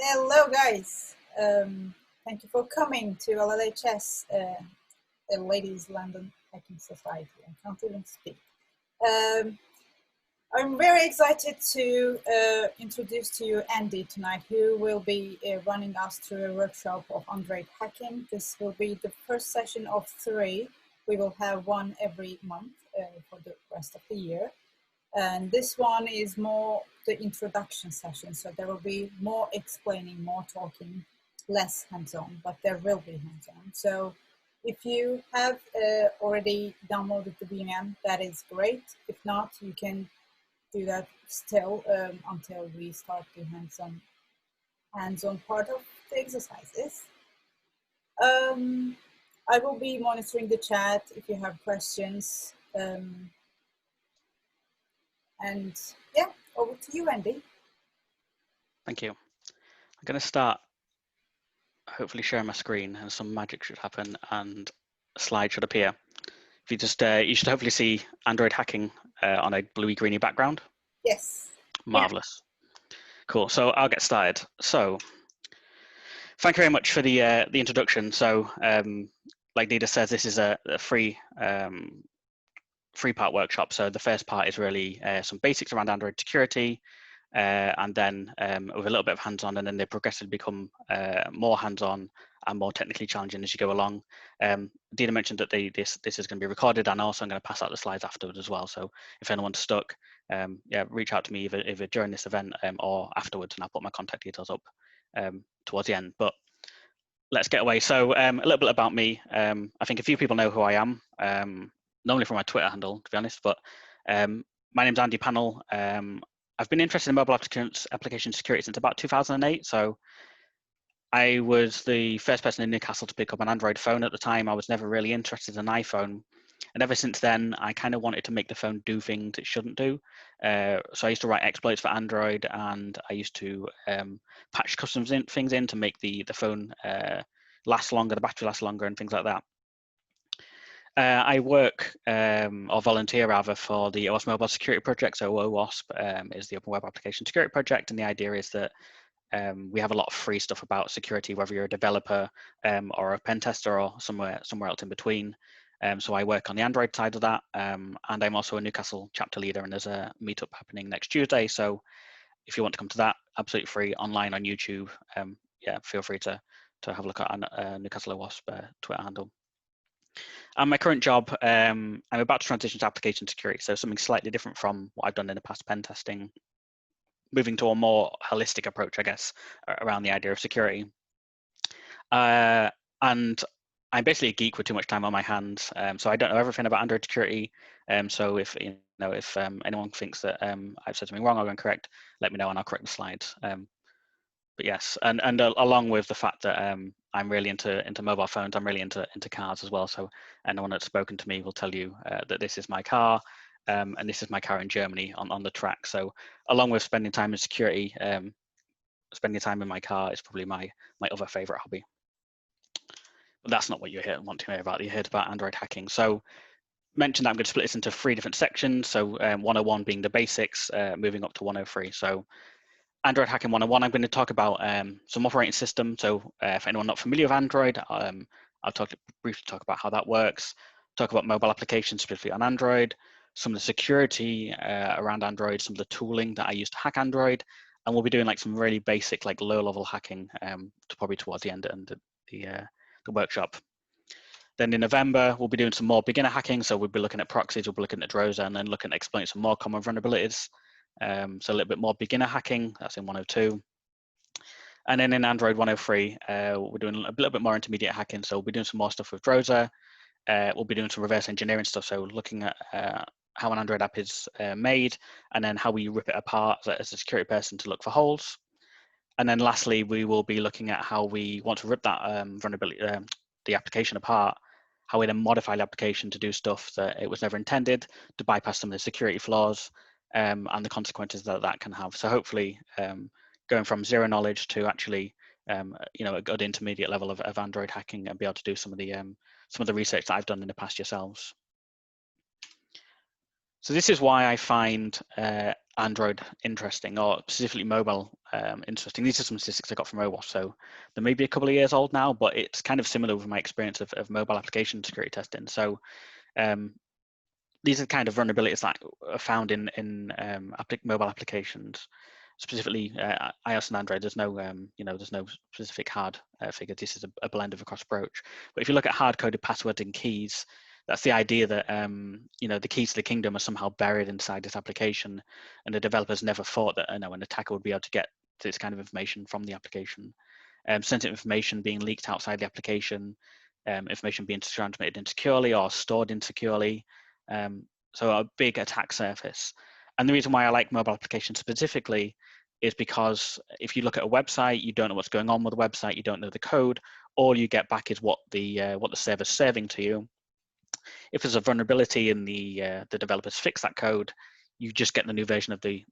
Hello, guys. Thank you for coming to LLHS, Ladies London Hacking Society. I can't even speak. I'm very excited to introduce to you Andy tonight, who will be running us through a workshop of Android hacking. This will be the first session of 3. We will have one every month for the rest of the year. And this one is more the introduction session. So there will be more explaining, more talking, less hands-on, but there will be hands-on. So if you have already downloaded the VM, that is great. If not, you can do that still until we start the hands-on part of the exercises. I will be monitoring the chat if you have questions. And yeah, over to you, Andy. Thank you. I'm going to start hopefully sharing my screen, and some magic should happen and a slide should appear. If you just, you should hopefully see Android hacking on a bluey greeny background. Yes. Marvelous. Yeah. Cool. So I'll get started. So thank you very much for the introduction. So like Nida says, this is a three-part workshop. So the first part is really some basics around Android security, and then with a little bit of hands-on, and then they progressively become more hands-on and more technically challenging as you go along. Dina mentioned that this is going to be recorded, and also I'm going to pass out the slides afterwards as well. So if anyone's stuck, yeah, reach out to me either during this event or afterwards, and I'll put my contact details up towards the end. But let's get away. So a little bit about me. I think a few people know who I am. Normally from my Twitter handle, to be honest, but my name's Andy Pannell. I've been interested in mobile application security since about 2008. So I was the first person in Newcastle to pick up an Android phone at the time. I was never really interested in an iPhone. And ever since then, I kind of wanted to make the phone do things it shouldn't do. So I used to write exploits for Android, and I used to patch custom things in to make the phone last longer, the battery last longer, and things like that. I work or volunteer rather for the OWASP Mobile Security Project. So OWASP is the Open Web Application Security Project, and the idea is that we have a lot of free stuff about security, whether you're a developer or a pen tester or somewhere else in between. So I work on the Android side of that, and I'm also a Newcastle chapter leader, and there's a meetup happening next Tuesday. So if you want to come to that, absolutely free, online on YouTube. Yeah, feel free to have a look at Newcastle OWASP Twitter handle. And my current job, I'm about to transition to application security, so something slightly different from what I've done in the past, pen testing, moving to a more holistic approach, I guess, around the idea of security. And I'm basically a geek with too much time on my hands, so I don't know everything about Android security. So if anyone thinks that I've said something wrong or incorrect, let me know and I'll correct the slides. But yes, and along with the fact that I'm really into mobile phones, I'm really into cars as well. So anyone that's spoken to me will tell you that this is my car, and this is my car in Germany on the track. So along with spending time in security, spending time in my car is probably my other favorite hobby. But that's not what you want to hear about. You heard about Android hacking. So mentioned that I'm going to split this into 3 different sections. So 101 being the basics, moving up to 103. So Android hacking 101, I'm going to talk about some operating system. So for anyone not familiar with Android, I'll briefly talk about how that works, talk about mobile applications specifically on Android, some of the security around Android, some of the tooling that I use to hack Android, and we'll be doing like some really basic, like low-level hacking probably towards the end and the workshop. Then in November, we'll be doing some more beginner hacking. So we'll be looking at proxies, we'll be looking at DROIDANDY, and then looking at exploiting some more common vulnerabilities. So a little bit more beginner hacking, that's in 102. And then in Android 103, we're doing a little bit more intermediate hacking. So we'll be doing some more stuff with DROIDANDY. We'll be doing some reverse engineering stuff. So looking at how an Android app is made, and then how we rip it apart as a security person to look for holes. And then lastly, we will be looking at how we want to rip that vulnerability, the application apart, how we then modify the application to do stuff that it was never intended, to bypass some of the security flaws, and the consequences that can have. So hopefully going from zero knowledge to actually a good intermediate level of Android hacking, and be able to do some of the research that I've done in the past yourselves. So this is why I find Android interesting, or specifically mobile interesting? These are some statistics I got from OWASP, so they may be a couple of years old now, but it's kind of similar with my experience of mobile application security testing. So these are the kind of vulnerabilities that are found in mobile applications, specifically iOS and Android. There's no there's no specific hard figure. This is a blend of a cross approach. But if you look at hard-coded passwords and keys, that's the idea that the keys to the kingdom are somehow buried inside this application, and the developers never thought that an attacker would be able to get this kind of information from the application. Sensitive information being leaked outside the application, information being transmitted insecurely or stored insecurely. So a big attack surface. And the reason why I like mobile applications specifically is because if you look at a website, you don't know what's going on with the website, you don't know the code, all you get back is what the server's serving to you. If there's a vulnerability and the developers fix that code, you just get the new version of the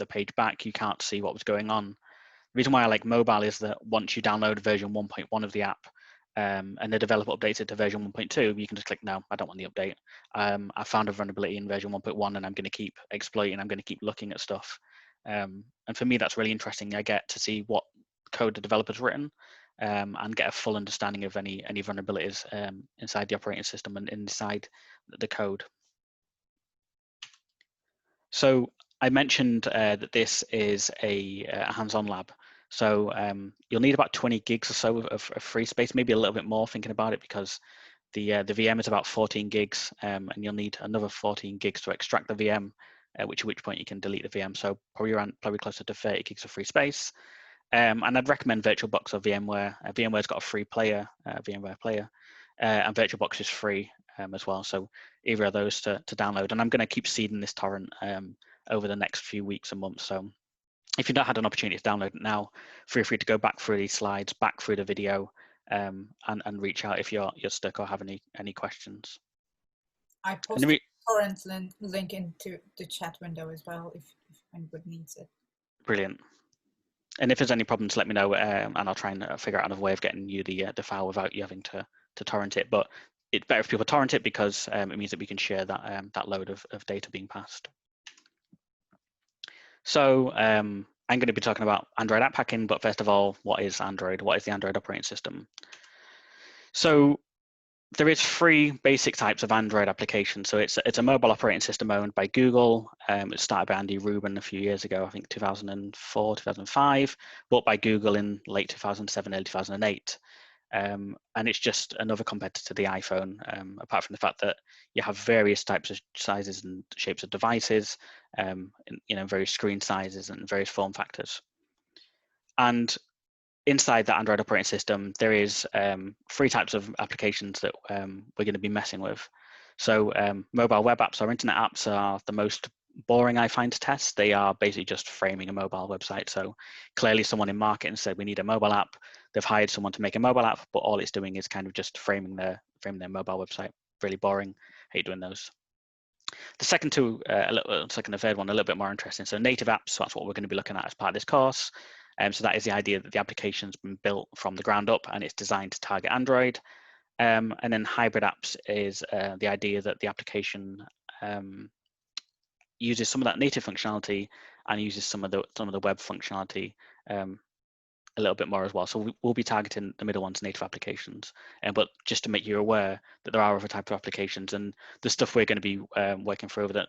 page back. You can't see what was going on. The reason why I like mobile is that once you download version 1.1 of the app, and the developer updates it to version 1.2, you can just click, no, I don't want the update. I found a vulnerability in version 1.1 and I'm going to keep exploiting, I'm going to keep looking at stuff. And for me, that's really interesting. I get to see what code the developer's written and get a full understanding of any vulnerabilities inside the operating system and inside the code. So I mentioned that this is a hands-on lab. So you'll need about 20 gigs or so of free space, maybe a little bit more thinking about it, because the VM is about 14 gigs, and you'll need another 14 gigs to extract the VM, at which point you can delete the VM. So probably closer to 30 gigs of free space. And I'd recommend VirtualBox or VMware. VMware's got a free player, VMware player, and VirtualBox is free as well. So either of those to download. And I'm going to keep seeding this torrent over the next few weeks and months. So if you've not had an opportunity to download it now, feel free to go back through these slides, back through the video, and reach out if you're stuck or have any questions. I posted the torrent link into the chat window as well if anybody needs it. Brilliant. And if there's any problems, let me know, and I'll try and figure out another way of getting you the file without you having to torrent it. But it's better if people torrent it because it means that we can share that load of data being passed. So I'm going to be talking about Android app hacking, but first of all, what is Android? What is the Android operating system? So there is 3 basic types of Android applications. So it's a mobile operating system owned by Google. It started by Andy Rubin a few years ago, I think 2004, 2005, bought by Google in late 2007, early 2008. And it's just another competitor to the iPhone, apart from the fact that you have various types of sizes and shapes of devices, various screen sizes and various form factors. And inside that Android operating system, there is 3 types of applications that we're going to be messing with. So mobile web apps or internet apps are the most boring, I find, to test. They are basically just framing a mobile website. So clearly someone in marketing said we need a mobile app. They've hired someone to make a mobile app, but all it's doing is kind of just framing their mobile website. Really boring. Hate doing those. The second two, second and third one, a little bit more interesting. So native apps, so that's what we're going to be looking at as part of this course. So that is the idea that the application's been built from the ground up and it's designed to target Android. And then hybrid apps is the idea that the application uses some of that native functionality and uses some of the web functionality a little bit more as well. So we'll be targeting the middle ones, native applications. But just to make you aware that there are other types of applications, and the stuff we're going to be working through over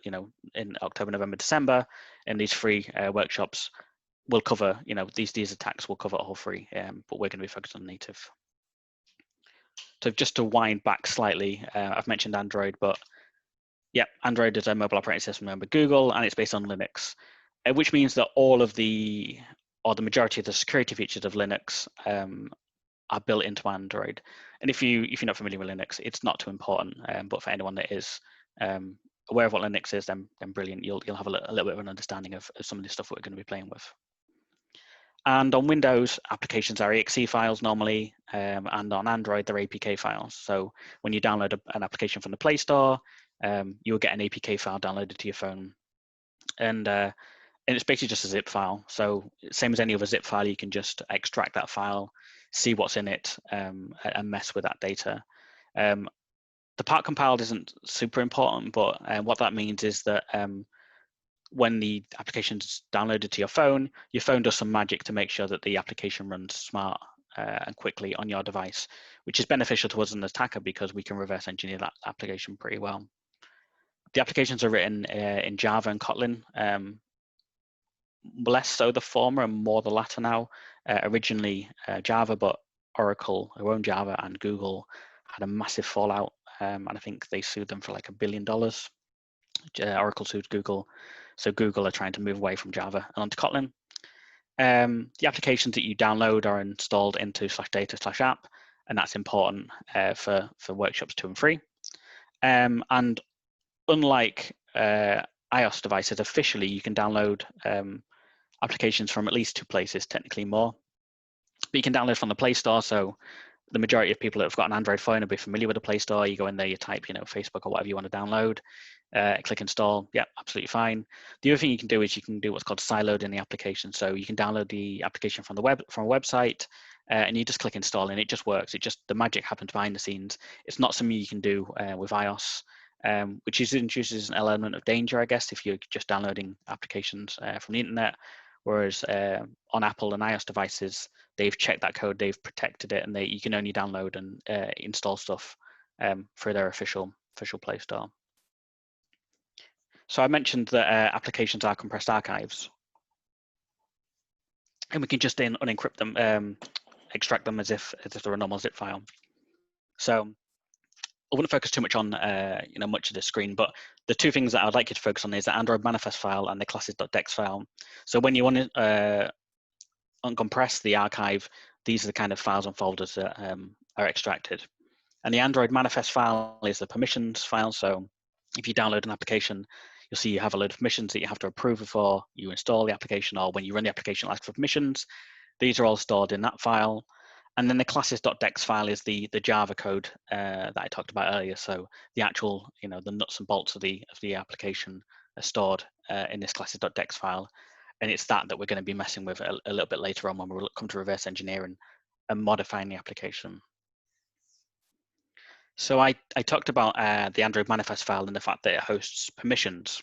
in October, November, December, in these 3 workshops, will cover, these attacks will cover all 3, but we're going to be focused on native. So just to wind back slightly, I've mentioned Android, but yeah, Android is a mobile operating system owned by Google, and it's based on Linux, which means that all of the majority of the security features of Linux are built into Android. And if you're not familiar with Linux, it's not too important. But for anyone that is aware of what Linux is, then brilliant. You'll have a little bit of an understanding of some of the stuff we're going to be playing with. And on Windows, applications are exe files normally, and on Android, they're APK files. So when you download an application from the Play Store, you'll get an APK file downloaded to your phone. And it's basically just a zip file. So same as any other zip file, you can just extract that file, see what's in it, and mess with that data. The part compiled isn't super important, but what that means is that when the application's downloaded to your phone does some magic to make sure that the application runs smart and quickly on your device, which is beneficial to us as an attacker because we can reverse engineer that application pretty well. The applications are written in Java and Kotlin, less so the former and more the latter now. Originally Java, but Oracle, who own Java, and Google had a massive fallout, and I think they sued them for like $1 billion. Oracle sued Google, so Google are trying to move away from Java and onto Kotlin. The applications that you download are installed into /data/app, and that's important for workshops 2 and 3. And unlike iOS devices, officially you can download applications from at least 2 places, technically more. But you can download from the Play Store, so the majority of people that have got an Android phone will be familiar with the Play Store. You go in there, you type, Facebook or whatever you want to download, click install. Yeah, absolutely fine. The other thing you can do is you can do what's called siloed in the application. So you can download the application from a website, and you just click install, and it just works. The magic happens behind the scenes. It's not something you can do with iOS, which introduces an element of danger, I guess, if you're just downloading applications from the internet. Whereas on Apple and iOS devices, they've checked that code, they've protected it, and you can only download and install stuff through their official Play Store. So I mentioned that applications are compressed archives, and we can just unencrypt them, extract them as if they're a normal zip file. So I wouldn't focus too much on much of the screen, but the 2 things that I'd like you to focus on is the Android manifest file and the classes.dex file. So when you want to uncompress the archive, these are the kind of files and folders that are extracted. And the Android manifest file is the permissions file. So if you download an application, you'll see you have a load of permissions that you have to approve before you install the application, or when you run the application, it'll ask for permissions. These are all stored in that file. And then the classes.dex file is the Java code that I talked about earlier. So the actual, the nuts and bolts of the application are stored in this classes.dex file. And it's that we're going to be messing with a little bit later on when we come to reverse engineering and modifying the application. So I talked about the Android manifest file and the fact that it hosts permissions.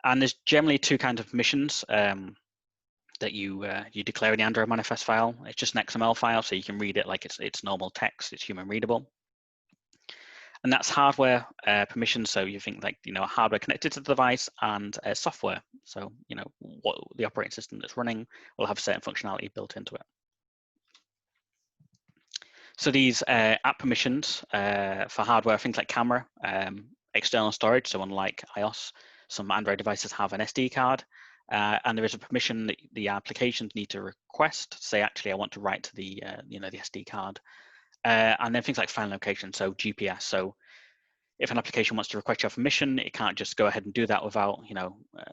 And there's generally 2 kinds of permissions that you declare in the Android manifest file. It's just an XML file, so you can read it like it's normal text, it's human readable. And that's hardware permissions. So you think like, hardware connected to the device, and software. So, what the operating system that's running will have certain functionality built into it. So these app permissions for hardware, things like camera, external storage. So unlike iOS, some Android devices have an SD card. And there is a permission that the applications need to request to say, actually, I want to write to the the SD card. And then things like file location, so GPS. So if an application wants to request your permission, it can't just go ahead and do that without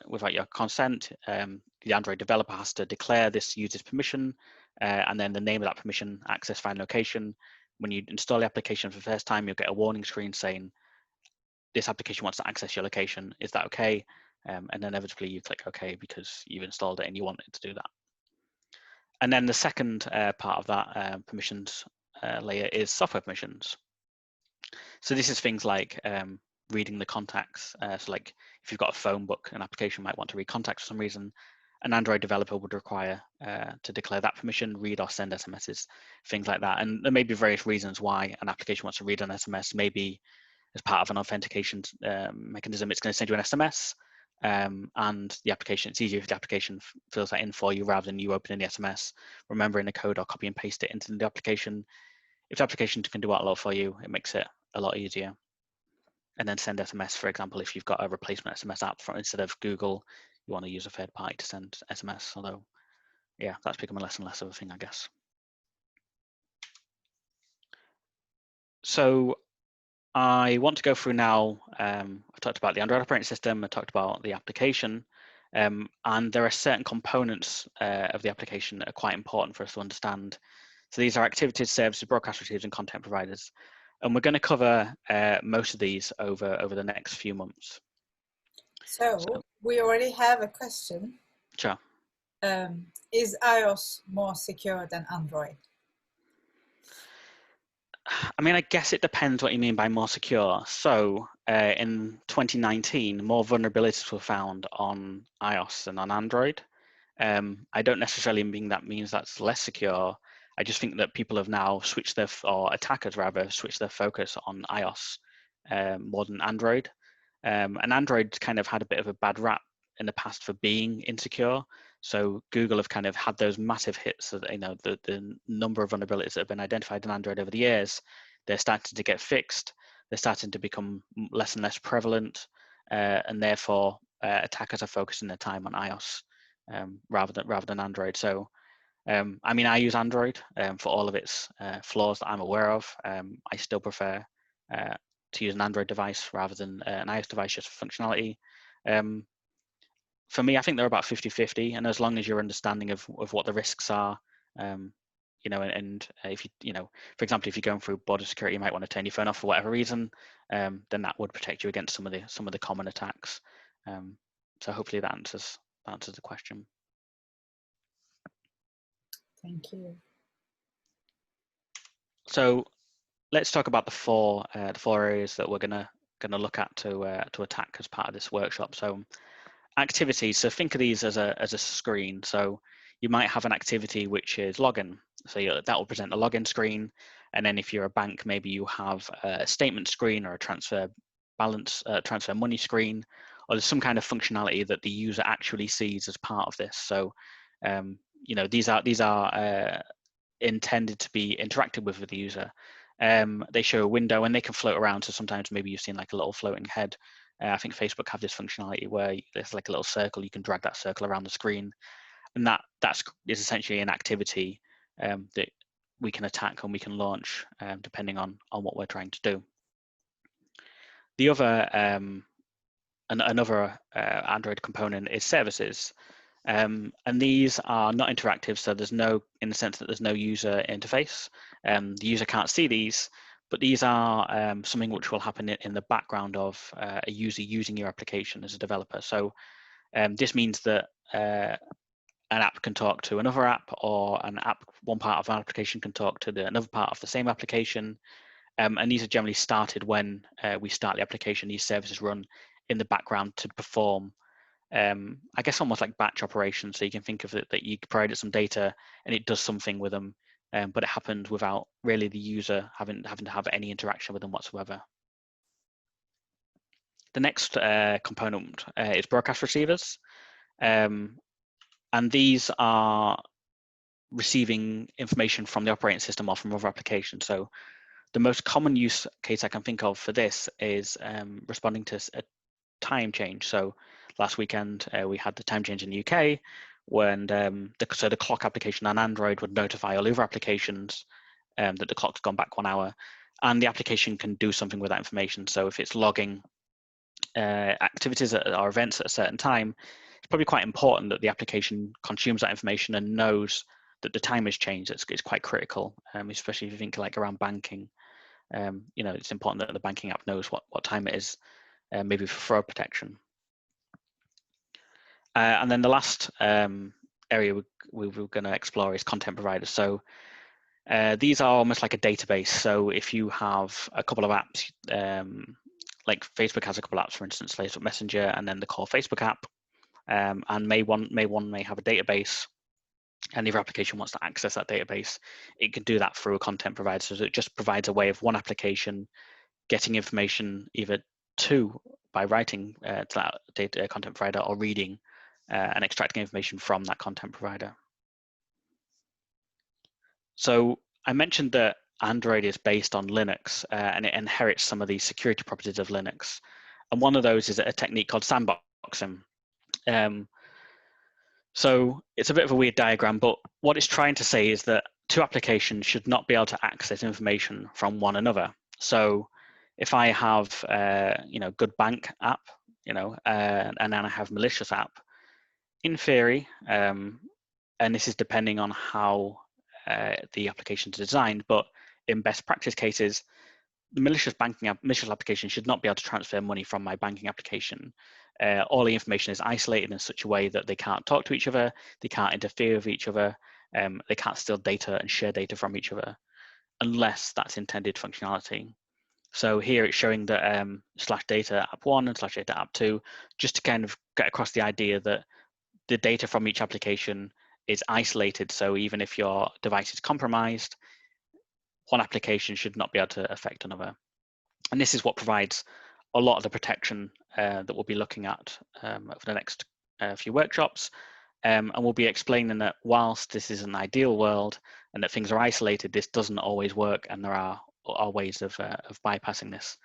without your consent. The Android developer has to declare this user's permission, and then the name of that permission, access file location. When you install the application for the first time, you'll get a warning screen saying, this application wants to access your location. Is that okay? And then inevitably you click OK because you've installed it and you want it to do that. And then the second part of that permissions layer is software permissions. So this is things like reading the contacts. So like if you've got a phone book, an application might want to read contacts for some reason. An Android developer would require to declare that permission, read or send SMSs, things like that. And there may be various reasons why an application wants to read an SMS. Maybe as part of an authentication mechanism, it's going to send you an SMS. And the application, it's easier if the application fills that in for you rather than you opening the SMS, remembering the code or copy and paste it into the application. If the application can do that a lot for you, it makes it a lot easier. And then send SMS, for example, if you've got a replacement SMS app instead of Google, you want to use a third party to send SMS. Although, yeah, that's becoming less and less of a thing, I guess. So I want to go through now, I've talked about the Android operating system, I talked about the application, and there are certain components of the application that are quite important for us to understand. So these are activities, services, broadcast receivers, and content providers. And we're going to cover most of these over the next few months. So we already have a question. Sure. Is iOS more secure than Android? I mean, I guess it depends what you mean by more secure. So in 2019, more vulnerabilities were found on iOS than on Android. I don't necessarily mean that means that's less secure. I just think that people have now switched their, or attackers rather, switched their focus on iOS more than Android. And Android kind of had a bit of a bad rap in the past for being insecure. So Google have kind of had those massive hits of, you know, the number of vulnerabilities that have been identified in Android over the years. They're starting to get fixed. They're starting to become less and less prevalent, and therefore attackers are focusing their time on iOS rather than Android. So I mean, I use Android for all of its flaws that I'm aware of. I still prefer to use an Android device rather than an iOS device just for functionality. For me, I think they're about 50-50, and as long as you're understanding of what the risks are, you know, and if you know, for example, if you're going through border security, you might want to turn your phone off for whatever reason, then that would protect you against some of the common attacks. So hopefully that answers the question. Thank you. So let's talk about the four areas that we're gonna look at to attack as part of this workshop. So activities. So think of these as a screen. So you might have an activity which is login. So that will present a login screen, and then if you're a bank, maybe you have a statement screen or a transfer money screen, or there's some kind of functionality that the user actually sees as part of this. So you know, these are intended to be interacted with the user. They show a window and they can float around. So sometimes maybe you've seen like a little floating head. I think Facebook have this functionality where there's like a little circle. You can drag that circle around the screen, and that is essentially an activity that we can attack and we can launch depending on what we're trying to do. The other another Android component is services. And these are not interactive, so there's no, in the sense that there's no user interface. The user can't see these, but these are something which will happen in the background of a user using your application as a developer. So this means that an app can talk to another app, or one part of an application can talk to another part of the same application. And these are generally started when we start the application. These services run in the background to perform I guess almost like batch operations. So you can think of it that you provide it some data and it does something with them, but it happens without really the user having to have any interaction with them whatsoever. The next component is broadcast receivers, and these are receiving information from the operating system or from other applications. So the most common use case I can think of for this is responding to a time change. So last weekend we had the time change in the UK, when the clock application on Android would notify all other applications that the clock's gone back 1 hour, and the application can do something with that information. So if it's logging activities or events at a certain time, it's probably quite important that the application consumes that information and knows that the time has changed. It's quite critical, especially if you think like around banking. You know, it's important that the banking app knows what time it is, maybe for fraud protection. And then the last area we were going to explore is content providers. So these are almost like a database. So if you have a couple of apps, like Facebook has a couple of apps, for instance, Facebook Messenger, and then the core Facebook app, and one may have a database, and the other application wants to access that database, it can do that through a content provider. So it just provides a way of one application getting information either by writing to that data content provider, or reading and extracting information from that content provider. So I mentioned that Android is based on Linux and it inherits some of the security properties of Linux. And one of those is a technique called sandboxing. So it's a bit of a weird diagram, but what it's trying to say is that two applications should not be able to access information from one another. So if I have, you know, good bank app, you know, and then I have malicious app, in theory, and this is depending on how the application is designed, but in best practice cases, the malicious application should not be able to transfer money from my banking application. All the information is isolated in such a way that they can't talk to each other, they can't interfere with each other, they can't steal data and share data from each other, unless that's intended functionality. So here it's showing that /data app1 and /data app2, just to kind of get across the idea that the data from each application is isolated. So even if your device is compromised, one application should not be able to affect another. And this is what provides a lot of the protection that we'll be looking at over the next few workshops. And we'll be explaining that whilst this is an ideal world and that things are isolated, this doesn't always work, and there are ways of bypassing this.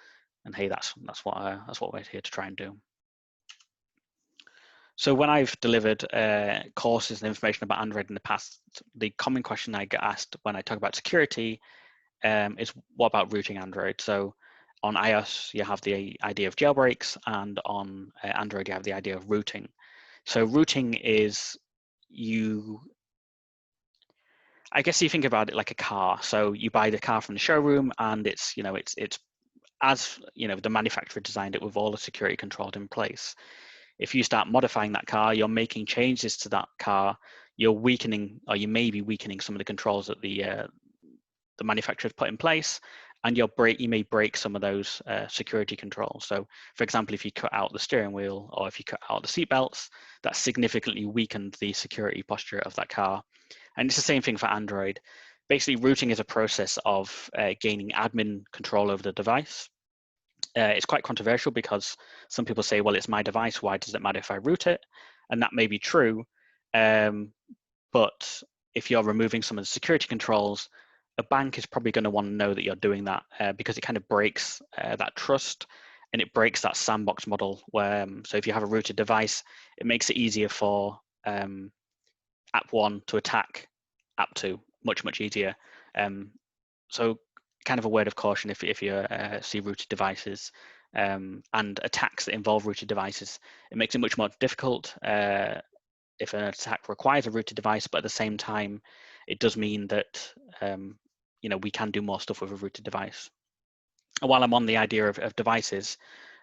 And hey, that's what we're here to try and do. So when I've delivered courses and information about Android in the past, the common question I get asked when I talk about security is, what about rooting Android? So on iOS, you have the idea of jailbreaks, and on Android, you have the idea of rooting. So rooting is I guess you think about it like a car. So you buy the car from the showroom, and it's as the manufacturer designed it with all the security controls in place. If you start modifying that car, you're making changes to that car, you're weakening, or you may be weakening some of the controls that the manufacturer's put in place, and you may break some of those security controls. So for example, if you cut out the steering wheel, or if you cut out the seat belts, that significantly weakened the security posture of that car. And it's the same thing for Android. Basically, rooting is a process of gaining admin control over the device. It's quite controversial because some people say, well, it's my device, why does it matter if I root it? And that may be true, but if you're removing some of the security controls, a bank is probably going to want to know that you're doing that because it kind of breaks that trust, and it breaks that sandbox model where, so if you have a rooted device, it makes it easier for app1 to attack app2, much easier. So kind of a word of caution if you see rooted devices and attacks that involve rooted devices, it makes it much more difficult if an attack requires a rooted device, but at the same time, it does mean that we can do more stuff with a rooted device. And while I'm on the idea of devices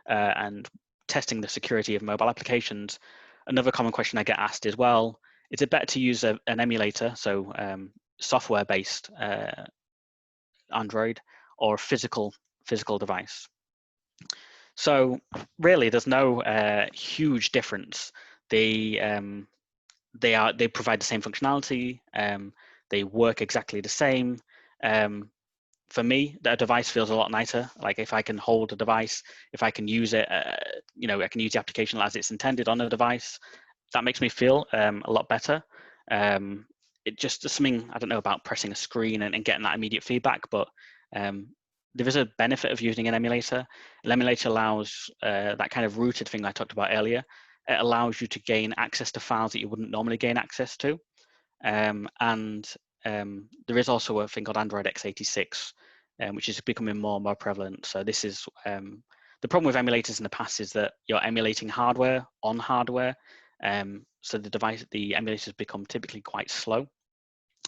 and testing the security of mobile applications, another common question I get asked is, well, is it better to use an emulator, so software-based Android, or a physical device? So really, there's no huge difference. They provide the same functionality. They work exactly the same. For me, that device feels a lot nicer. Like if I can hold a device, if I can use it, I can use the application as it's intended on a device. That makes me feel a lot better. It just something, I don't know about pressing a screen and getting that immediate feedback, but there is a benefit of using an emulator. An emulator allows that kind of rooted thing I talked about earlier. It allows you to gain access to files that you wouldn't normally gain access to. And there is also a thing called Android x86, which is becoming more and more prevalent. So this is the problem with emulators in the past is that you're emulating hardware on hardware. So the emulators become typically quite slow.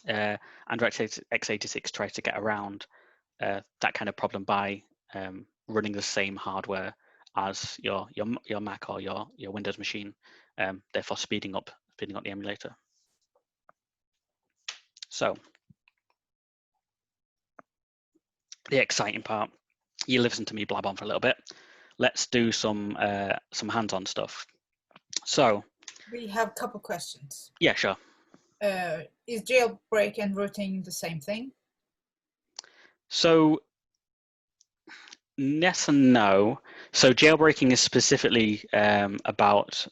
Android x86 tries to get around that kind of problem by running the same hardware as your Mac or your Windows machine, therefore speeding up the emulator. So the exciting part, you listen to me blab on for a little bit. Let's do some hands-on stuff. So we have a couple questions. Yeah, sure. Is jailbreak and rooting the same thing? So yes and no. So jailbreaking is specifically about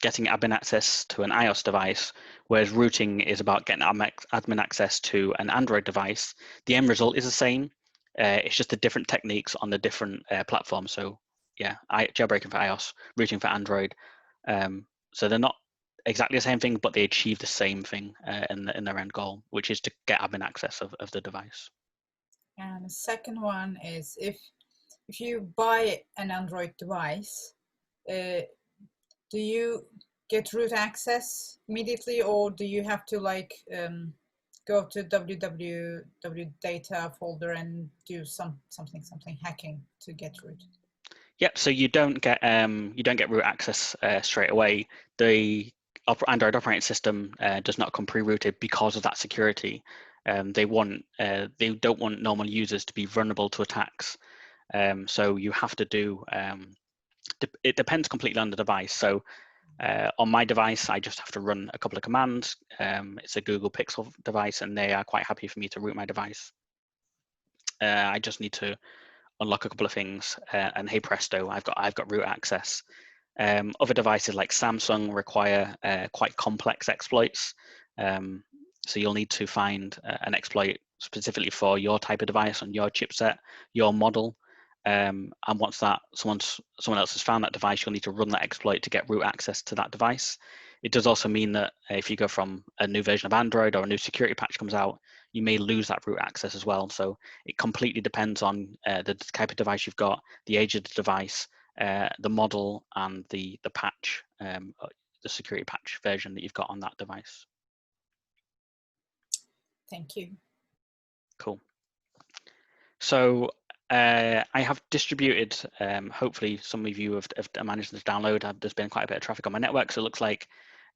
getting admin access to an iOS device, whereas rooting is about getting admin access to an Android device. The end result is the same. It's just the different techniques on the different platforms. So yeah, jailbreaking for iOS, rooting for Android. So they're not exactly the same thing, but they achieve the same thing in their end goal, which is to get admin access of the device. And the second one is, if you buy an Android device, do you get root access immediately, or do you have to go to www data folder and do something hacking to get root? Yep. So you don't get root access straight away. The Android operating system does not come pre-rooted because of that security. They don't want normal users to be vulnerable to attacks. So you have to do, it depends completely on the device. So on my device, I just have to run a couple of commands. It's a Google Pixel device, and they are quite happy for me to root my device. I just need to unlock a couple of things, and hey presto, I've got root access. Other devices like Samsung require quite complex exploits. So you'll need to find an exploit specifically for your type of device on your chipset, your model. And once that someone else has found that device, you'll need to run that exploit to get root access to that device. It does also mean that if you go from a new version of Android or a new security patch comes out, you may lose that root access as well. So it completely depends on the type of device you've got, the age of the device, the model, and the patch, the security patch version that you've got on that device. Thank you. Cool. So I have distributed, hopefully some of you have managed to download. There's been quite a bit of traffic on my network, so it looks like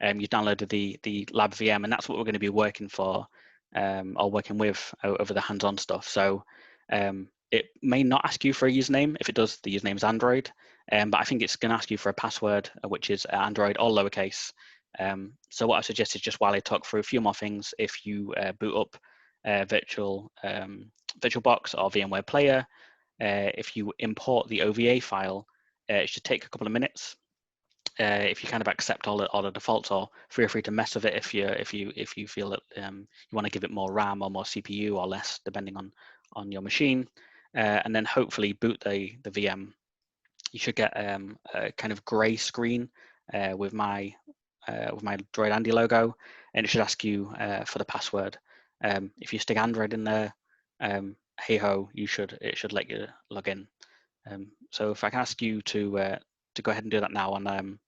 you've downloaded the lab VM, and that's what we're going to be working for, or working with over the hands-on stuff. So it may not ask you for a username. If it does, the username is Android, but I think it's going to ask you for a password, which is Android, all lowercase. So what I suggest is, just while I talk through a few more things, if you boot up VirtualBox or VMware Player, if you import the OVA file, it should take a couple of minutes. If you kind of accept all the defaults, or feel free to mess with it if you feel that you want to give it more RAM or more CPU or less, depending on your machine, and then hopefully boot the VM. You should get a kind of grey screen with my DROIDANDY logo, and it should ask you for the password. If you stick Android in there, hey ho, it should let you log in. So if I can ask you to go ahead and do that now, and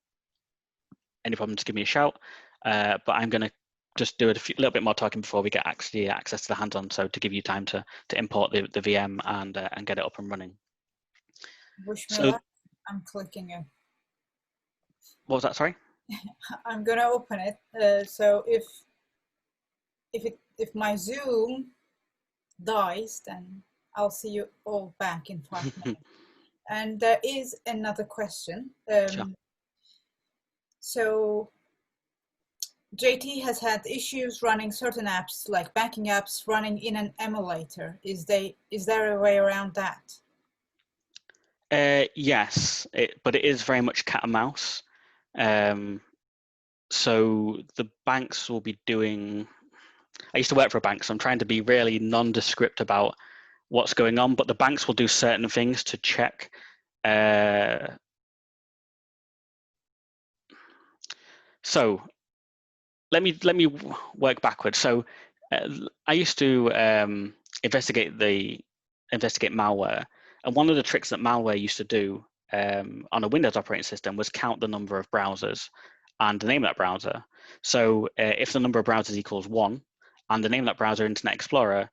any problems, give me a shout. But I'm going to just do a little bit more talking before we get access to the hands-on, so to give you time to import the VM and get it up and running. Wish me So, luck. I'm clicking it. What was that? Sorry. I'm gonna open it. So if my Zoom dies, then I'll see you all back in 5 minutes. And there is another question. Sure. So JT has had issues running certain apps, like banking apps, running in an emulator. Is there a way around that? Yes, but it is very much cat and mouse. So the banks will be doing. I used to work for a bank, so I'm trying to be really nondescript about what's going on. But the banks will do certain things to check. So let me work backwards. So I used to investigate malware, and one of the tricks that malware used to do on a Windows operating system was count the number of browsers and the name of that browser. So if the number of browsers equals 1 and the name of that browser Internet Explorer,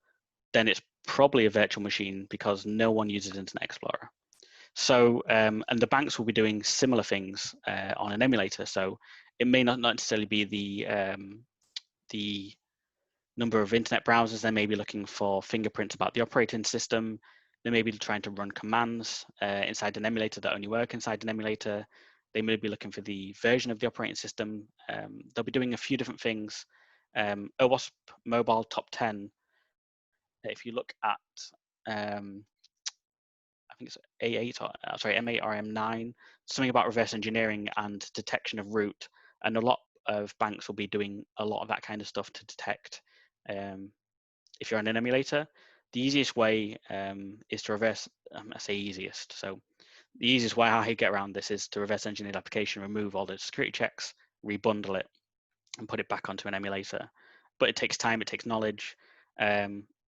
then it's probably a virtual machine, because no one uses Internet Explorer. So and the banks will be doing similar things on an emulator. So it may not necessarily be the number of internet browsers. They may be looking for fingerprints about the operating system. They may be trying to run commands inside an emulator that only work inside an emulator. They may be looking for the version of the operating system. They'll be doing a few different things. OWASP Mobile Top 10, if you look at, I think it's A8 or M8 or M9, something about reverse engineering and detection of root. And a lot of banks will be doing a lot of that kind of stuff to detect if you're on an emulator. The easiest way is to reverse, I say easiest, so the easiest way I get around this is to reverse engineer the application, remove all the security checks, rebundle it, and put it back onto an emulator. But it takes time, it takes knowledge.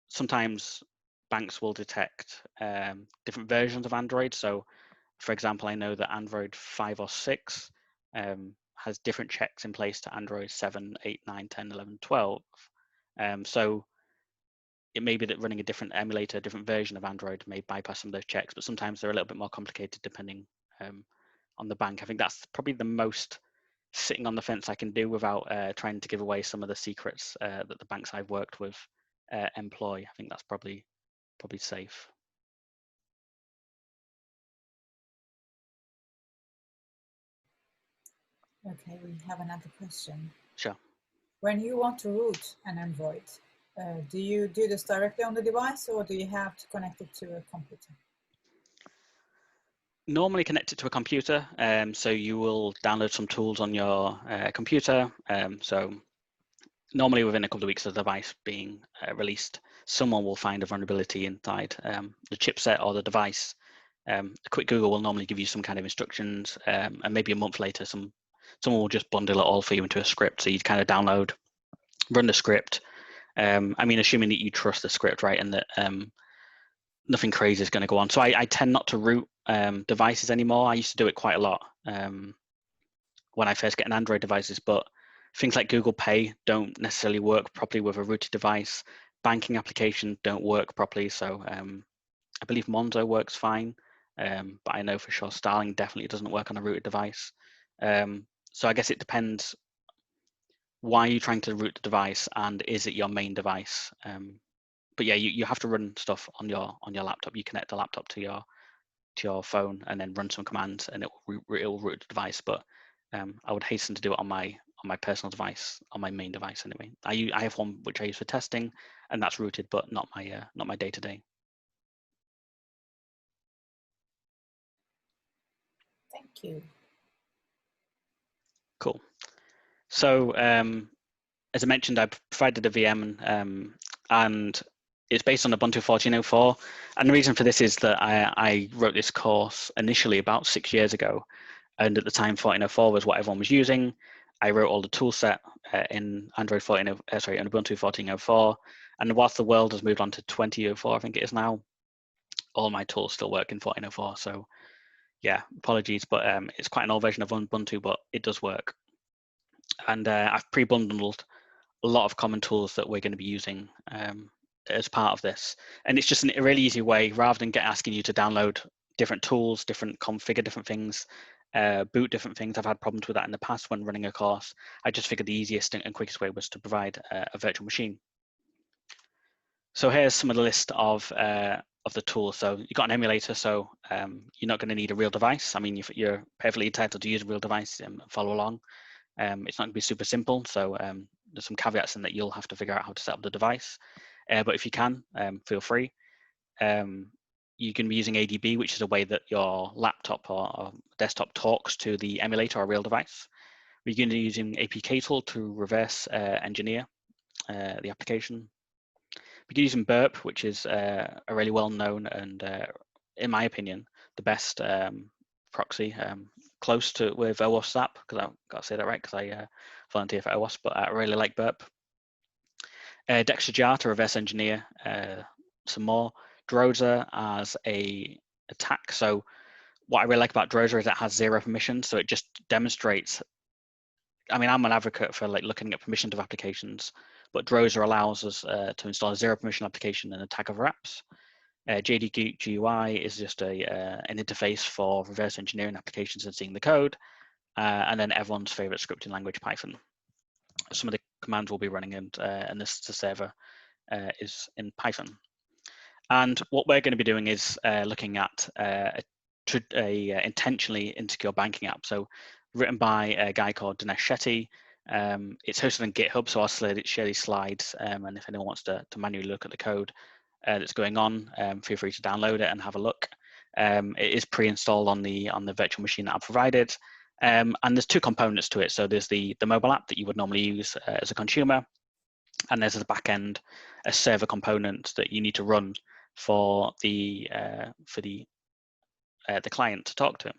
Sometimes banks will detect different versions of Android. So for example, I know that Android 5 or 6 has different checks in place to Android 7, 8, 9, 10, 11, 12. So it may be that running a different emulator, a different version of Android may bypass some of those checks, but sometimes they're a little bit more complicated depending on the bank. I think that's probably the most sitting on the fence I can do without trying to give away some of the secrets that the banks I've worked with employ. I think that's probably safe. Okay, we have another question. Sure. When you want to root an Android, do you do this directly on the device, or do you have to connect it to a computer? Normally connect it to a computer, so you will download some tools on your computer. So normally within a couple of weeks of the device being released, someone will find a vulnerability inside the chipset or the device. A quick Google will normally give you some kind of instructions, and maybe a month later, someone will just bundle it all for you into a script. So you kind of download, run the script. I mean, assuming that you trust the script, right, and that nothing crazy is going to go on. So I tend not to root devices anymore. I used to do it quite a lot when I first get an Android devices, but things like Google Pay don't necessarily work properly with a rooted device. Banking applications don't work properly. So I believe Monzo works fine, but I know for sure Starling definitely doesn't work on a rooted device. So I guess it depends why you're trying to root the device and is it your main device. But yeah, you have to run stuff on your laptop. You connect the laptop to your phone and then run some commands, and it will root the device. But I would hasten to do it on my personal device, on my main device anyway. I have one which I use for testing, and that's rooted, but not my day to day. Thank you. Cool. So as I mentioned, I provided a VM, and it's based on Ubuntu 14.04. And the reason for this is that I wrote this course initially about 6 years ago, and at the time 14.04 was what everyone was using. I wrote all the tool set in Android 14, in Ubuntu 14.04, and whilst the world has moved on to 20.04, I think it is now, all my tools still work in 14.04. So yeah, apologies, but it's quite an old version of Ubuntu, but it does work. And I've pre-bundled a lot of common tools that we're going to be using as part of this. And it's just a really easy way, rather than asking you to download different tools, configure different things, boot different things. I've had problems with that in the past when running a course. I just figured the easiest and quickest way was to provide a virtual machine. So here's some of the list of the tools. So you've got an emulator, so you're not going to need a real device. I mean, you're perfectly entitled to use a real device and follow along. It's not going to be super simple, so there's some caveats in that you'll have to figure out how to set up the device. But if you can, feel free. You can be using ADB, which is a way that your laptop or desktop talks to the emulator or real device. We're going to be using APKtool to reverse engineer the application. We're using Burp, which is a really well-known and, in my opinion, the best proxy, close to with OWASP, because I've got to say that right, because I volunteer for OWASP, but I really like Burp. Dexterjar to reverse engineer some more. Droider as a attack. So what I really like about Droider is it has zero permissions, so it just demonstrates. I mean, I'm an advocate for like looking at permissions of applications, but Droider allows us to install a zero permission application and attack other apps. JDGUI is just an interface for reverse engineering applications and seeing the code, and then everyone's favorite scripting language, Python. Some of the commands we'll be running in, and this the server is in Python. And what we're going to be doing is looking at a intentionally insecure banking app. So written by a guy called Dinesh Shetty. It's hosted on GitHub, so I'll share these slides, and if anyone wants to manually look at the code that's going on, feel free to download it and have a look. It is pre-installed on the virtual machine that I've provided, and there's two components to it. So there's the mobile app that you would normally use as a consumer, and there's a backend, a server component that you need to run for the client to talk to.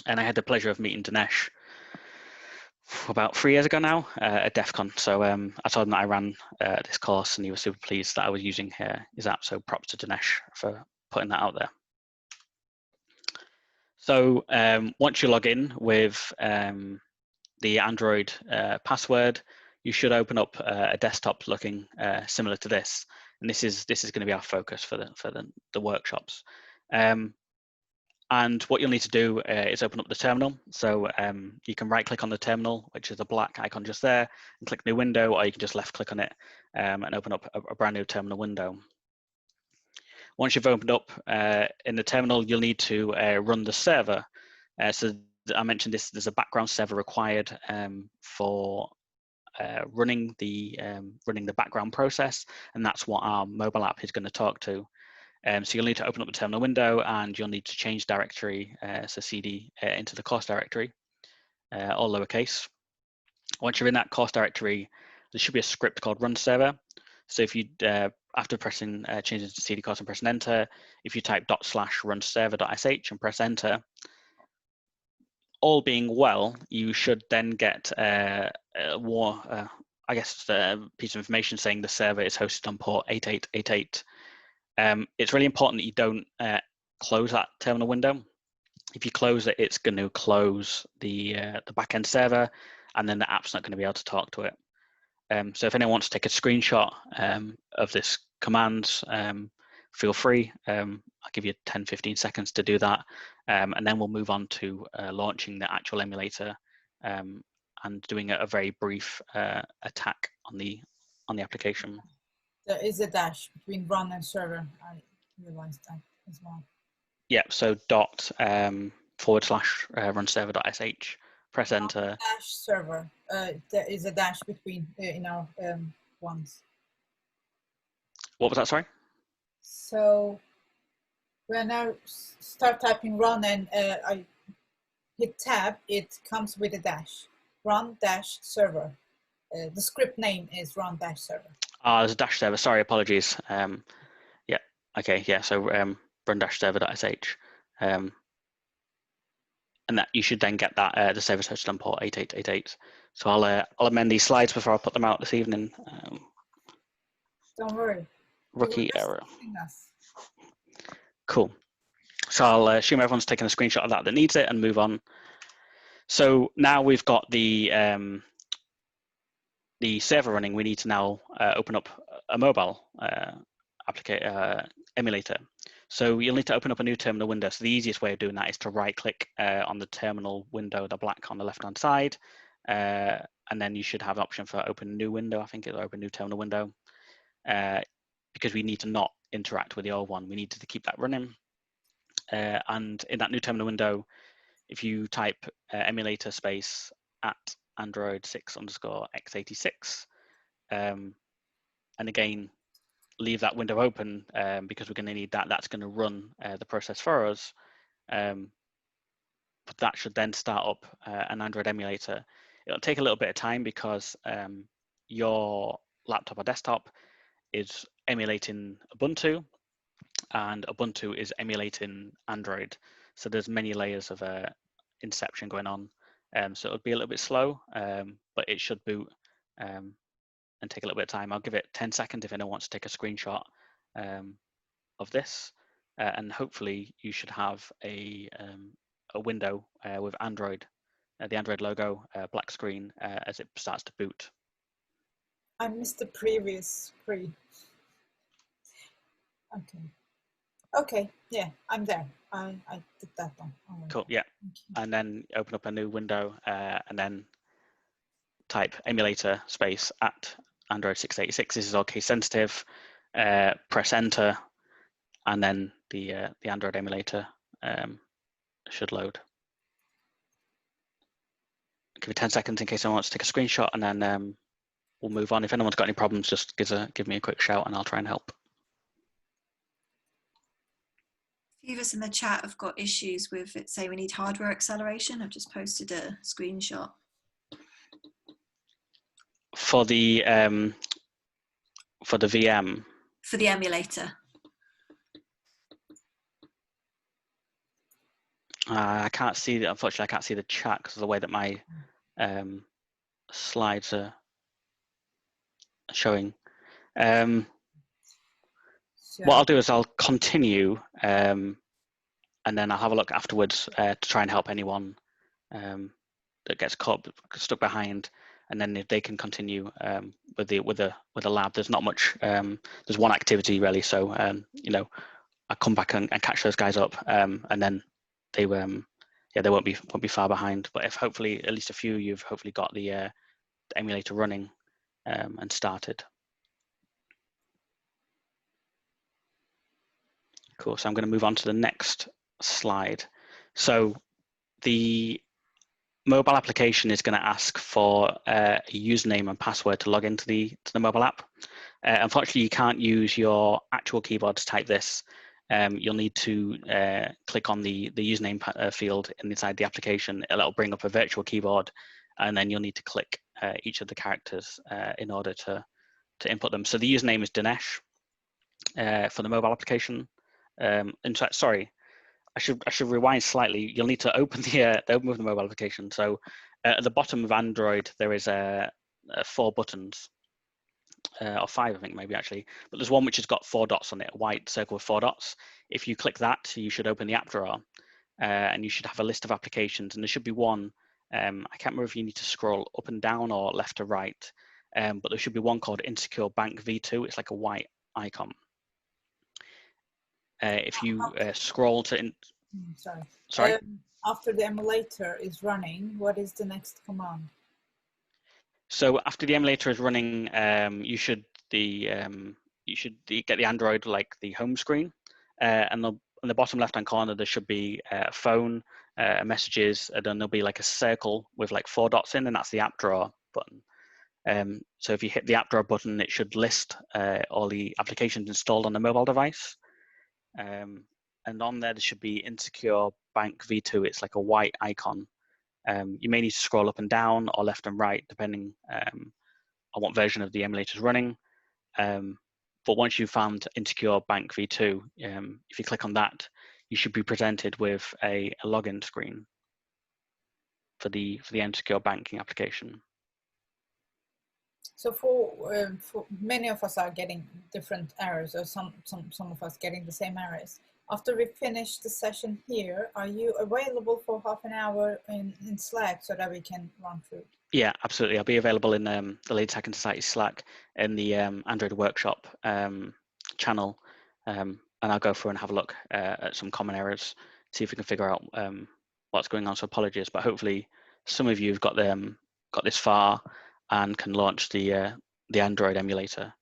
And I had the pleasure of meeting Dinesh about 3 years ago now at DEF CON. So I told him that I ran this course, and he was super pleased that I was using his app. So props to Dinesh for putting that out there. So once you log in with the Android password, you should open up a desktop looking similar to this. And this is going to be our focus for the workshops. And what you'll need to do is open up the terminal. So you can right click on the terminal, which is the black icon just there, and click new window, or you can just left click on it and open up a brand new terminal window. Once you've opened up in the terminal, you'll need to run the server. So I mentioned this, there's a background server required for running the background process, and that's what our mobile app is going to talk to. So you'll need to open up the terminal window, and you'll need to change directory, so CD into the course directory, all lowercase. Once you're in that course directory, there should be a script called run server. So if you, after pressing changes to CD course and pressing enter, if you type /runserver.sh and press enter, all being well, you should then get a piece of information saying the server is hosted on port 8888. It's really important that you don't close that terminal window. If you close it, it's going to close the backend server, and then the app's not going to be able to talk to it. So if anyone wants to take a screenshot of this command, feel free. I'll give you 10-15 seconds to do that, and then we'll move on to launching the actual emulator and doing a very brief attack on the application. There is a dash between run and server. I realized that as well. Yeah, so /run server.sh, press enter. Dash server. There is a dash between in our ones. What was that, sorry? So when I start typing run and I hit tab, it comes with a dash. Run dash server. The script name is run dash server. There's a dash server, sorry, apologies. Yeah, okay, yeah, so run dash server.sh. And that you should then get that the server's hosted on port 8888. So I'll amend these slides before I put them out this evening. Don't worry. Rookie error. Cool. So I'll assume everyone's taken a screenshot of that needs it and move on. So now we've got the server running. We need to now open up a mobile emulator. So you'll need to open up a new terminal window. So the easiest way of doing that is to right-click on the terminal window, the black on the left-hand side, and then you should have an option for open new window. I think it'll open new terminal window, because we need to not interact with the old one. We need to keep that running. And in that new terminal window, if you type emulator space at Android 6_x86, and again, leave that window open because we're going to need that. That's going to run the process for us. But that should then start up an Android emulator. It'll take a little bit of time because your laptop or desktop is emulating Ubuntu, and Ubuntu is emulating Android. So there's many layers of inception going on. So it'll be a little bit slow, but it should boot and take a little bit of time. I'll give it 10 seconds if anyone wants to take a screenshot of this, and hopefully you should have a window with Android, the Android logo, black screen as it starts to boot. I missed the previous screen. Okay, yeah, I'm there. I did that one. Cool, yeah. And then open up a new window and then type emulator space at Android 686. This is all case sensitive. Press enter, and then the Android emulator should load. Give it 10 seconds in case someone wants to take a screenshot, and then we'll move on. If anyone's got any problems, just give me a quick shout and I'll try and help. A few of us in the chat have got issues with it, say we need hardware acceleration. I've just posted a screenshot. For the VM? For the emulator. I can't see, unfortunately I can't see the chat because of the way that my slides are showing. What I'll do is I'll continue and then I'll have a look afterwards to try and help anyone that gets stuck behind, and then if they can continue with the lab. There's not much. There's one activity really, so you know, I come back and catch those guys up, and then they won't be far behind. But if hopefully at least a few you've hopefully got the emulator running and started. Cool. So I'm going to move on to the next slide. So the mobile application is going to ask for a username and password to log into the mobile app. Unfortunately, you can't use your actual keyboard to type this. You'll need to click on the username field inside the application. It'll bring up a virtual keyboard, and then you'll need to click each of the characters in order to input them. So the username is Dinesh for the mobile application. In fact, sorry, I should rewind slightly. You'll need to open the mobile application. So at the bottom of Android, there is 4 buttons. Or 5, I think, maybe actually, but there's one which has got 4 dots on it, a white circle with 4 dots. If you click that, you should open the app drawer, and you should have a list of applications, and there should be one. I can't remember if you need to scroll up and down or left to right, but there should be one called Insecure Bank V2. It's like a white icon. If you scroll to, sorry. After the emulator is running, what is the next command? So after the emulator is running, you should get the Android, like the home screen, and on the bottom left-hand corner there should be a phone, messages, and then there'll be like a circle with like 4 dots in, and that's the app drawer button. So if you hit the app drawer button, it should list all the applications installed on the mobile device, and on there should be Insecure Bank V2. It's like a white icon. You may need to scroll up and down or left and right, depending on what version of the emulator is running. But once you've found Insecure Bank V2, if you click on that, you should be presented with a login screen for the Insecure Banking application. So for many of us are getting different errors, or some of us getting the same errors. After we finish the session here, are you available for half an hour in Slack so that we can run through? Yeah, absolutely. I'll be available in the Leeds Hacking Society Slack in the Android Workshop channel, and I'll go through and have a look at some common errors, see if we can figure out what's going on. So apologies, but hopefully some of you have got this far and can launch the Android emulator.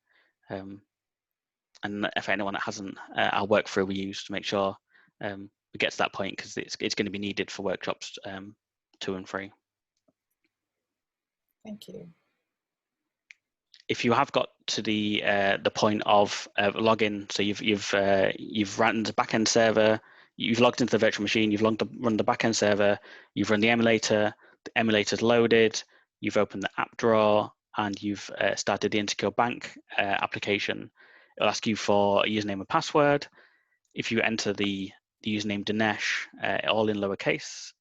And if anyone that hasn't, I'll work through we use to make sure we get to that point, because it's going to be needed for workshops 2 and 3. Thank you. If you have got to the point of login, so you've run the backend server, you've logged into the virtual machine, you've run the backend server, you've run the emulator's loaded, you've opened the app drawer, and you've started the Insecure Bank application. It'll ask you for a username and password. If you enter the username Dinesh, all in lowercase,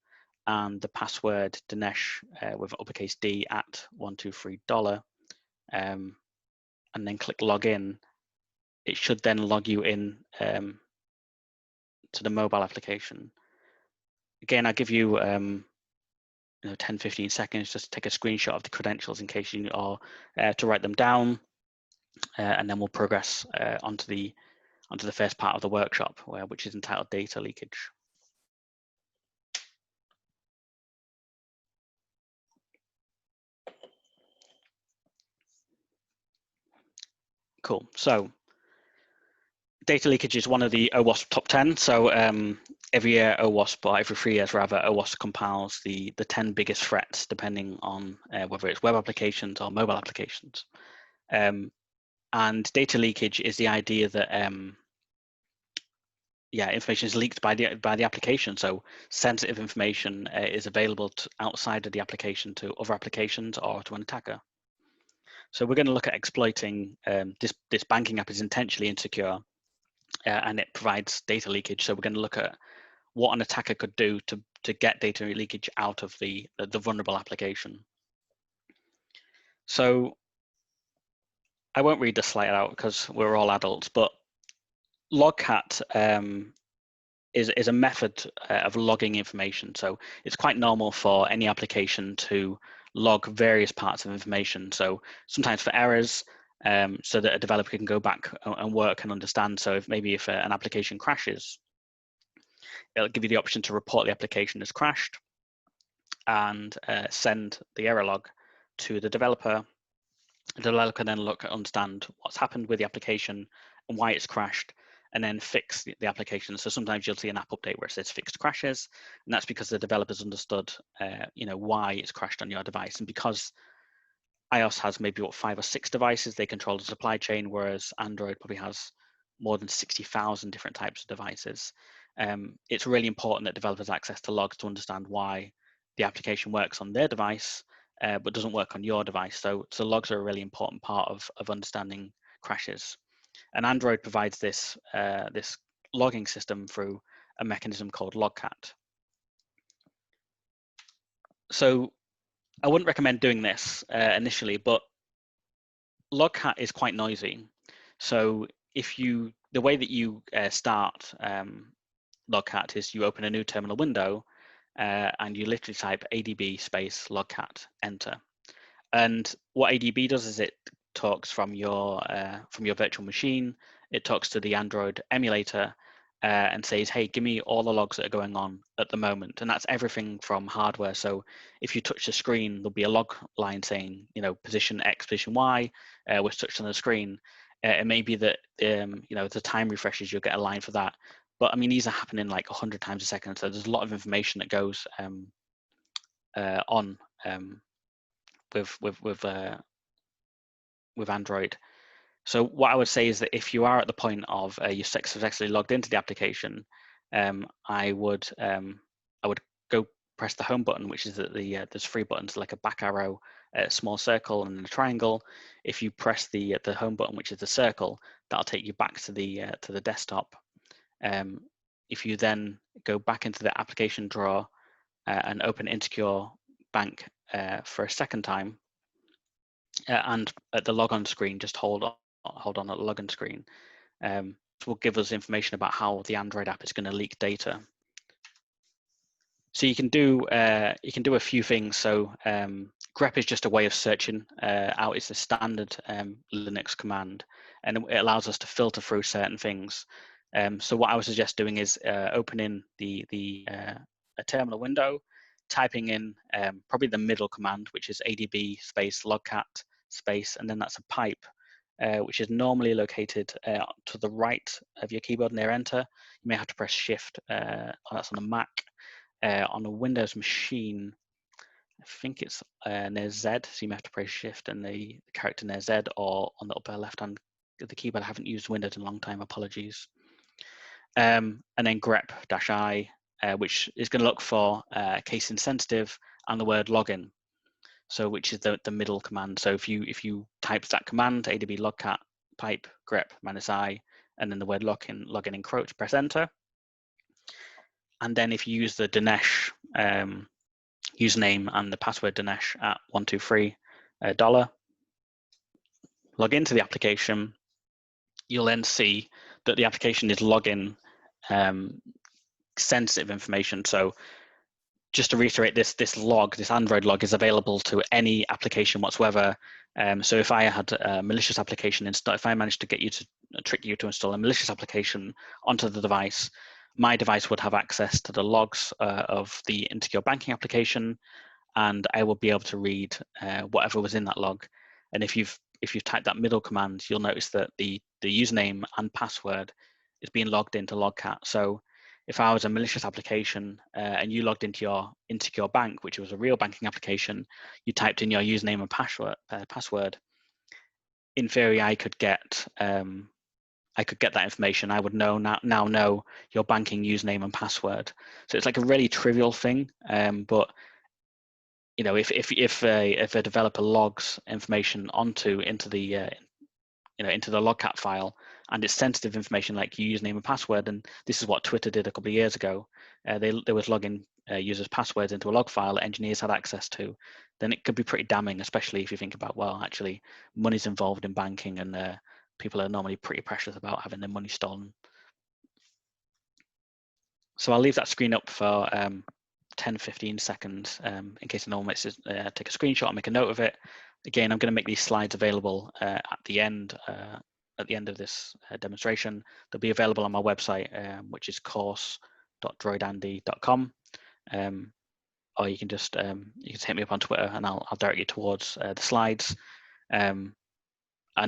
and the password Dinesh with uppercase D at $123, and then click login, it should then log you in to the mobile application. Again, I'll give you 10-15 seconds just to take a screenshot of the credentials in case you are to write them down, and then we'll progress onto the first part of the workshop, which is entitled Data Leakage. Cool. So data leakage is one of the OWASP top 10. So every year OWASP, or every 3 years rather, OWASP compiles the 10 biggest threats, depending on whether it's web applications or mobile applications. And data leakage is the idea that information is leaked by the application. So sensitive information is available outside of the application to other applications or to an attacker. So we're going to look at exploiting this banking app is intentionally insecure, and it provides data leakage. So we're going to look at what an attacker could do to get data leakage out of the vulnerable application. So I won't read the slide out because we're all adults, but LOGCAT is a method of logging information. So it's quite normal for any application to log various parts of information. So sometimes for errors, so that a developer can go back and work and understand. So if an application crashes, it'll give you the option to report the application as crashed and send the error log to the developer. The developer can then understand what's happened with the application and why it's crashed, and then fix the application. So sometimes you'll see an app update where it says fixed crashes, and that's because the developers understood, why it's crashed on your device. And because iOS has maybe 5 or 6 devices, they control the supply chain, whereas Android probably has more than 60,000 different types of devices. It's really important that developers access to logs to understand why the application works on their device, but doesn't work on your device. So logs are a really important part of understanding crashes. And Android provides this logging system through a mechanism called LOGCAT. So I wouldn't recommend doing this initially, but LOGCAT is quite noisy. So the way that you start LOGCAT is you open a new terminal window and you literally type ADB space LOGCAT, enter. And what ADB does is it talks from your virtual machine. It talks to the Android emulator and says, hey, give me all the logs that are going on at the moment. And that's everything from hardware. So if you touch the screen, there'll be a log line saying, position X, position Y was touched on the screen. It may be that, the time refreshes, you'll get a line for that. But I mean, these are happening like 100 times a second. So there's a lot of information that goes on with Android. So what I would say is that if you are at the point of you successfully logged into the application, I would go press the home button, which is there's 3 buttons, like a back arrow, a small circle, and a triangle. If you press the home button, which is the circle, that'll take you back to the desktop. If you then go back into the application drawer and open Insecure Bank for a second time, and at the logon screen, just hold on at the login screen. This will give us information about how the Android app is going to leak data. So you can do a few things. So grep is just a way of searching out. It's a standard Linux command, and it allows us to filter through certain things. So what I would suggest doing is opening a terminal window, typing in probably the middle command, which is ADB space logcat space, and then that's a pipe, which is normally located to the right of your keyboard near enter. You may have to press shift. That's on a Mac. On a Windows machine, I think it's near Z, so you may have to press shift and the character near Z, or on the upper left hand of the keyboard. I haven't used Windows in a long time, apologies. And then grep-i, which is going to look for case insensitive and the word login, so which is the middle command. So if you type that command, ADB logcat pipe grep -i, and then the word login encroach, press enter. And then if you use the Dinesh username and the password Dinesh at $123, log into the application, you'll then see that the application is logging sensitive information. So just to reiterate, this Android log is available to any application whatsoever. So if I had a malicious application installed, if I managed to trick you to install a malicious application onto the device, my device would have access to the logs of the Insecure Banking application, and I will be able to read whatever was in that log. And if you've typed that middle command, you'll notice that the username and password is being logged into LOGCAT. So if I was a malicious application and you logged into your Insecure Bank, which was a real banking application, you typed in your username and password. In theory, I could get that information. I would now know your banking username and password. So it's like a really trivial thing, but if a developer logs information into the LOGCAT file, and it's sensitive information like your username and password, and this is what Twitter did a couple of years ago. They was logging users' passwords into a log file that engineers had access to. Then it could be pretty damning, especially if you think about, well, actually, money's involved in banking, and people are normally pretty precious about having their money stolen. So I'll leave that screen up for 10-15 seconds in case anyone wants to take a screenshot and make a note of it. Again, I'm going to make these slides available at the end of this demonstration. They'll be available on my website, which is course.droidandy.com, or you can just hit me up on Twitter and I'll direct you towards the slides, and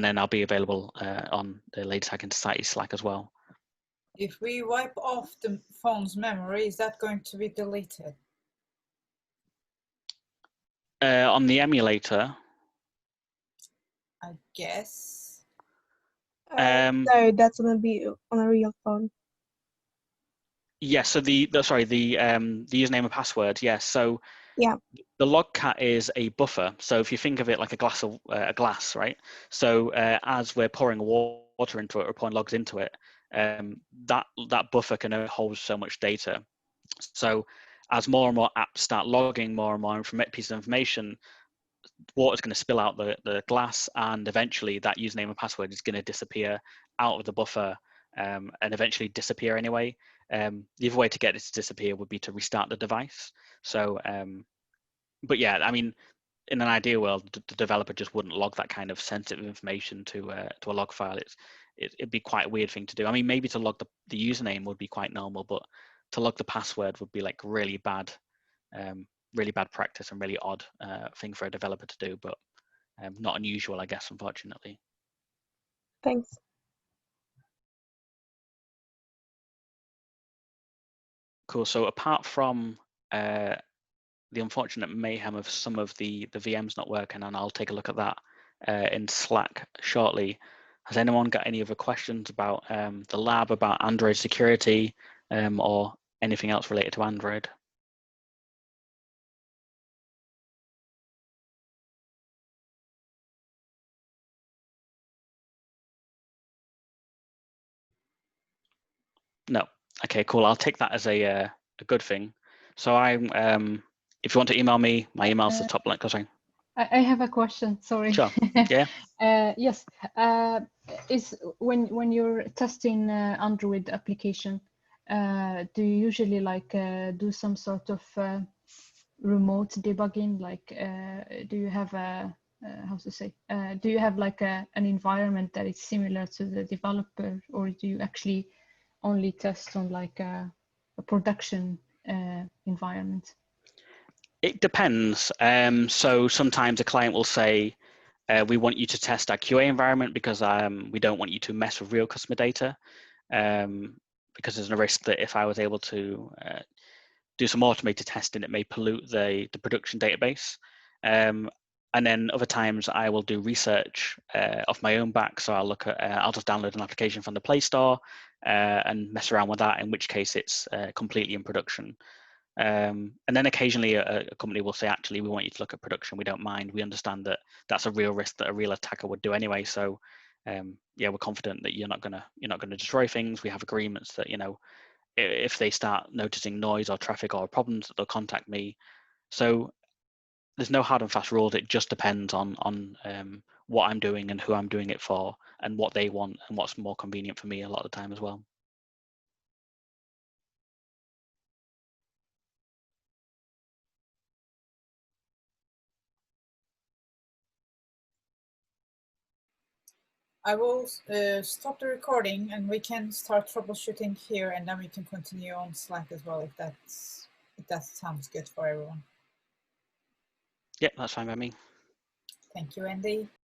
then I'll be available on the Ladies Hacking Society Slack as well. If we wipe off the phone's memory, is that going to be deleted? On the emulator, I guess. No, that's gonna be on a real phone. yes. So the username and password. Yes. So Yeah. the LOGCAT is a buffer. So if you think of it like a glass, right? So as we're pouring water into it or pouring logs into it, that buffer can only hold so much data. So as more and more apps start logging more and more pieces of information, water's going to spill out the glass, and eventually that username and password is going to disappear out of the buffer, and eventually disappear anyway. The other way to get it to disappear would be to restart the device. So, but yeah, I mean, in an ideal world, the developer just wouldn't log that kind of sensitive information to a log file. It'd be quite a weird thing to do. I mean, maybe to log the username would be quite normal, but to log the password would be like really bad practice and really odd thing for a developer to do, but not unusual, I guess, unfortunately. Thanks. Cool. So apart from the unfortunate mayhem of some of the VMs not working, and I'll take a look at that in Slack shortly, has anyone got any other questions about the lab, about Android security, or anything else related to Android? No. Okay, cool. I'll take that as a good thing. So if you want to email me, my email's the top link. Oh, sorry. I have a question. Sorry. Sure. Yeah. Yes. Is when you're testing Android application, do you usually like do some sort of remote debugging? Like, do you have a how to say? Do you have like an environment that is similar to the developer, or do you actually only test on like a production environment? It depends. So sometimes a client will say, we want you to test our QA environment because we don't want you to mess with real customer data, because there's a risk that if I was able to do some automated testing, it may pollute the production database. And then other times I will do research off my own back. So I'll look at, I'll just download an application from the Play Store and mess around with that, in which case it's completely in production. And then occasionally a company will say, actually, we want you to look at production. We don't mind. We understand that that's a real risk that a real attacker would do anyway. So yeah, we're confident that you're not gonna destroy things. We have agreements that, you know, if they start noticing noise or traffic or problems, that they'll contact me. So there's no hard and fast rules. It just depends on what I'm doing and who I'm doing it for and what they want and what's more convenient for me a lot of the time as well. I will stop the recording and we can start troubleshooting here, and then we can continue on Slack as well if that sounds good for everyone. Yep, that's fine by me. Thank you, Andy.